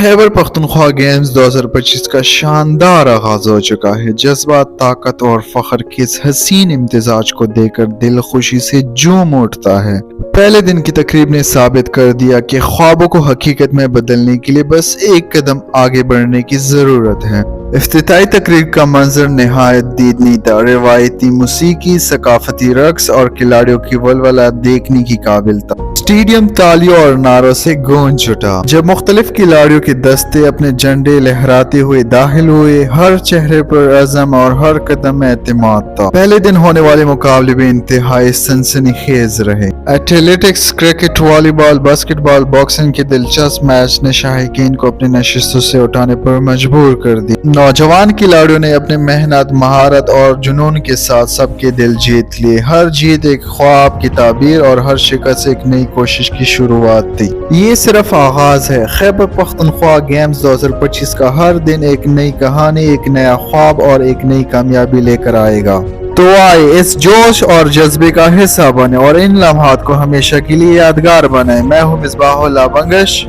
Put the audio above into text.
Khyber Pakhtunkhwa games 2025 का शानदार आगाज हो चुका है। जज्बात, ताकत और फख्र के इस हसीन इम्तिजाज को देखकर दिल खुशी से झूम उठता है। पहले दिन की तकरीब ने साबित कर दिया कि ख्वाबों को हकीकत में बदलने के लिए बस एक कदम आगे बढ़ने की जरूरत है। इफ्तिताई तकरीब का मंजर निहायत दीदनी था। रिवायती मूसीकी, सकाफती रक्स और खिलाड़ियों की वलवला देखने की काबिल था। स्टेडियम तालियों और नारों से गूंज उठा जब मुख्तलिफ खिलाड़ियों के दस्ते अपने झंडे लहराते हुए दाखिल हुए। हर चेहरे पर अज़म और हर कदम में एतमाद था। पहले दिन होने वाले मुकाबले भी इंतहाई सनसनीखेज रहे। Athletics, cricket, volleyball, basketball, boxing के दिलचस्प मैच ने शाहीकीन को अपनी नशिस्तों से उठाने पर मजबूर कर दिया। नौजवान खिलाड़ियों ने अपनी मेहनत, महारत और जुनून के साथ सबके दिल जीत लिए। हर जीत एक ख्वाब की ताबीर और हर शिकस्त एक नई कोशिश की शुरुआत थी। ये सिर्फ आगाज है। खैबर पख्तूनख्वा गेम्स 2025 का हर दिन एक नई कहानी, एक नया ख्वाब और एक नई कामयाबी लेकर आएगा। तो आए इस जोश और जज्बे का हिस्सा बने और इन लम्हात को हमेशा के लिए यादगार बनाए। मैं हूँ मिसबाहुल्लाह बंगश।